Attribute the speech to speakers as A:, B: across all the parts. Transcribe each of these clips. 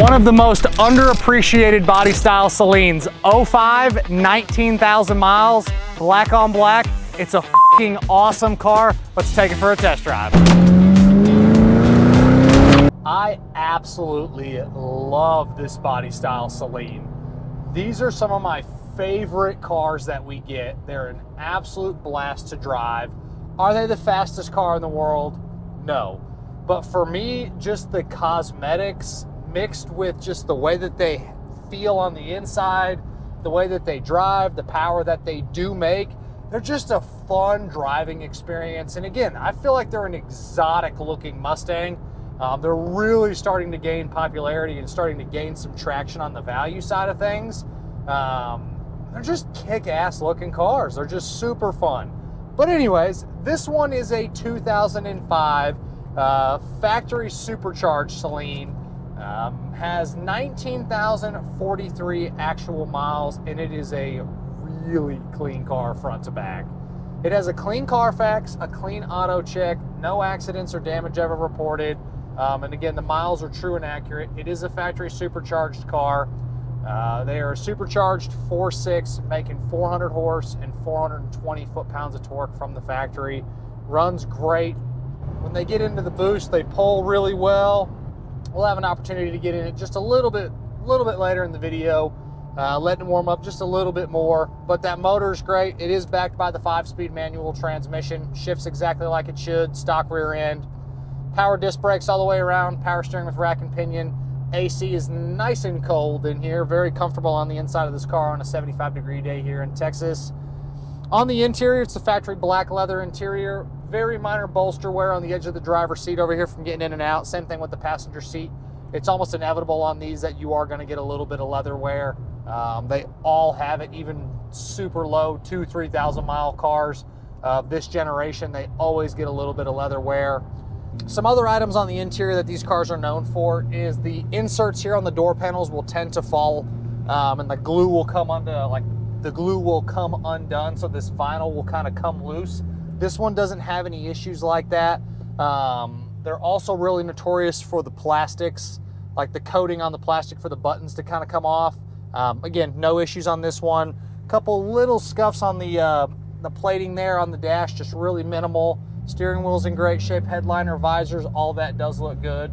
A: One of the most underappreciated body style Saleens, 05, 19,000 miles, black on black. It's a fucking awesome car. Let's take it for a test drive. I absolutely love this body style Saleen. These are some of my favorite cars that we get. They're an absolute blast to drive. Are they the fastest car in the world? No. But for me, just the cosmetics mixed with just the way that they feel on the inside, the way that they drive, the power that they do make, they're just a fun driving experience. And again, I feel like they're an exotic looking Mustang. They're really starting to gain popularity and starting to gain some traction on the value side of things. They're just kick-ass looking cars. They're just super fun. But anyways, this one is a 2005 factory supercharged Saleen. Has 19,043 actual miles, and it is a really clean car front to back. It has a clean Carfax, a clean Autocheck, no accidents or damage ever reported. And again, the miles are true and accurate. It is a factory supercharged car. They are supercharged 4.6, making 400 horse and 420 foot-pounds of torque from the factory. Runs great. When they get into the boost, they pull really well. We'll have an opportunity to get in it just a little bit later in the video, letting it warm up just a little bit more. But that motor is great. It is backed by the 5-speed manual transmission. Shifts exactly like it should. Stock rear end. Power disc brakes all the way around. Power steering with rack and pinion. AC is nice and cold in here. Very comfortable on the inside of this car on a 75-degree day here in Texas. On the interior, it's the factory black leather interior. Very minor bolster wear on the edge of the driver's seat over here from getting in and out. Same thing with the passenger seat. It's almost inevitable on these that you are going to get a little bit of leather wear. They all have it, even super low 2,000-3,000 mile cars of this generation. They always get a little bit of leather wear. Some other items on the interior that these cars are known for is the inserts here on the door panels will tend to fall, and the glue will come undone, so this vinyl will kind of come loose. This one doesn't have any issues like that. They're also really notorious for the plastics, like the coating on the plastic for the buttons to kind of come off. Again, no issues on this one. Couple little scuffs on the plating there on the dash, just really minimal. Steering wheel's in great shape, headliner, visors, all that does look good.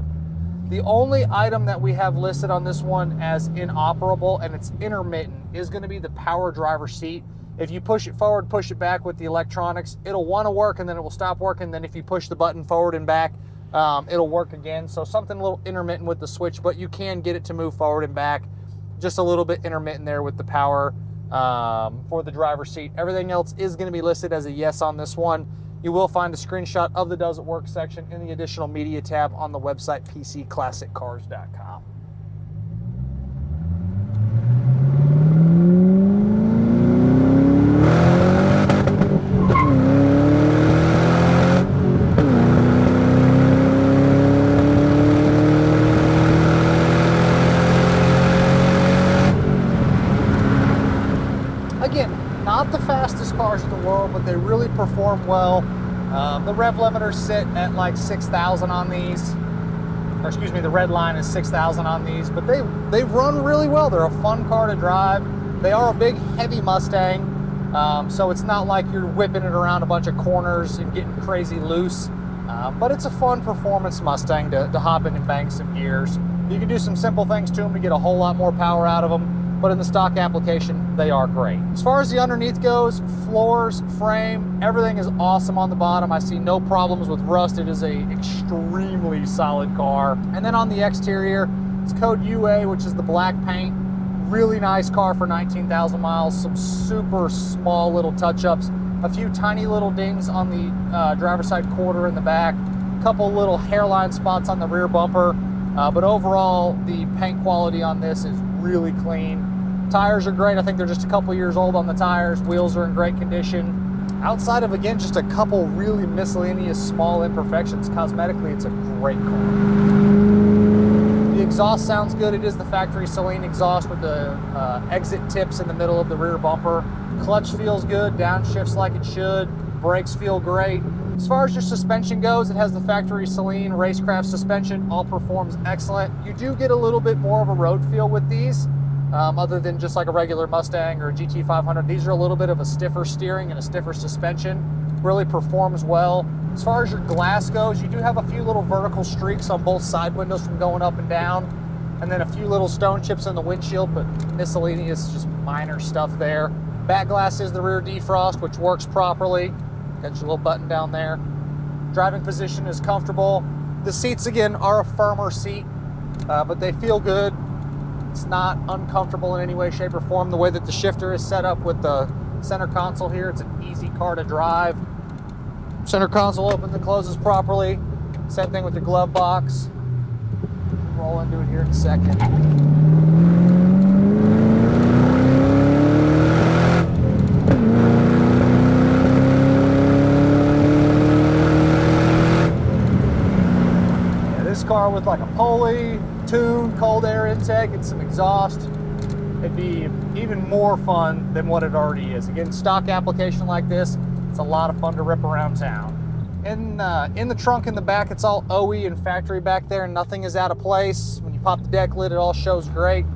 A: The only item that we have listed on this one as inoperable, and it's intermittent, is going to be the power driver seat. If you push it forward, push it back with the electronics, it'll want to work and then it will stop working. Then if you push the button forward and back, it'll work again. So something a little intermittent with the switch, but you can get it to move forward and back. Just a little bit intermittent there with the power for the driver's seat. Everything else is going to be listed as a yes on this one. You will find a screenshot of the Does It Work section in the additional media tab on the website pcclassiccars.com. Again, not the fastest cars in the world, but they really perform well. The rev limiters sit at like 6,000 on these, or excuse me, the red line is 6,000 on these, but they run really well. They're a fun car to drive. They are a big, heavy Mustang, so it's not like you're whipping it around a bunch of corners and getting crazy loose, but it's a fun performance Mustang to hop in and bang some gears. You can do some simple things to them to get a whole lot more power out of them, but in the stock application, they are great. As far as the underneath goes, floors, frame, everything is awesome on the bottom. I see no problems with rust. It is a extremely solid car. And then on the exterior, it's code UA, which is the black paint. Really nice car for 19,000 miles. Some super small little touch-ups. A few tiny little dings on the driver's side quarter in the back. A couple little hairline spots on the rear bumper. But overall, the paint quality on this is really clean. Tires are great. I think they're just a couple years old on the tires. Wheels are in great condition. Outside of, again, just a couple really miscellaneous small imperfections, cosmetically, it's a great car. The exhaust sounds good. It is the factory Saleen exhaust with the exit tips in the middle of the rear bumper. Clutch feels good. Downshifts like it should. Brakes feel great. As far as your suspension goes, it has the factory Saleen racecraft suspension, all performs excellent. You do get a little bit more of a road feel with these, other than just like a regular Mustang or a GT500. These are a little bit of a stiffer steering and a stiffer suspension. Really performs well. As far as your glass goes, you do have a few little vertical streaks on both side windows from going up and down, and then a few little stone chips in the windshield, but miscellaneous, just minor stuff there. Back glass is the rear defrost, which works properly. Got your little button down there. Driving position is comfortable. The seats, again, are a firmer seat, but they feel good. It's not uncomfortable in any way, shape, or form. The way that the shifter is set up with the center console here, it's an easy car to drive. Center console opens and closes properly. Same thing with the glove box. Roll into it here in a second. This car with like a pulley, tune, cold air intake, and some exhaust, it'd be even more fun than what it already is. Again, stock application like this, it's a lot of fun to rip around town. In the trunk in the back, it's all OE and factory back there, and nothing is out of place. When you pop the deck lid, it all shows great.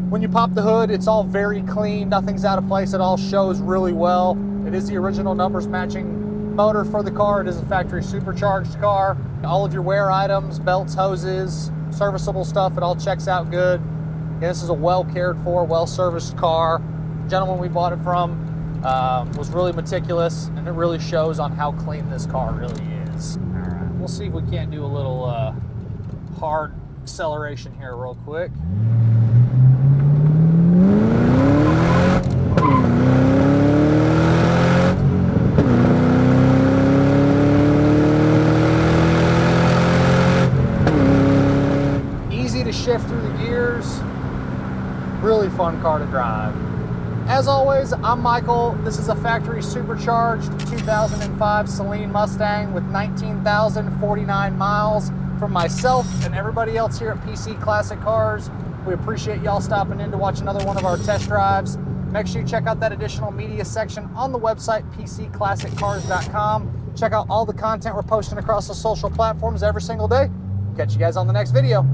A: When you pop the hood, it's all very clean, nothing's out of place, it all shows really well. It is the original numbers matching motor for the car. It is a factory supercharged car. All of your wear items, belts, hoses, serviceable stuff, it all checks out good. And this is a well cared for, well serviced car. The gentleman we bought it from was really meticulous, and it really shows on how clean this car really is. All right, we'll see if we can't do a little hard acceleration here real quick. Shift through the gears. Really fun car to drive. As always, I'm Michael. This is a factory supercharged 2005 Saleen Mustang with 19,049 miles. From myself and everybody else here at PC Classic Cars, we appreciate y'all stopping in to watch another one of our test drives. Make sure you check out that additional media section on the website, pcclassiccars.com. Check out all the content we're posting across the social platforms every single day. Catch you guys on the next video.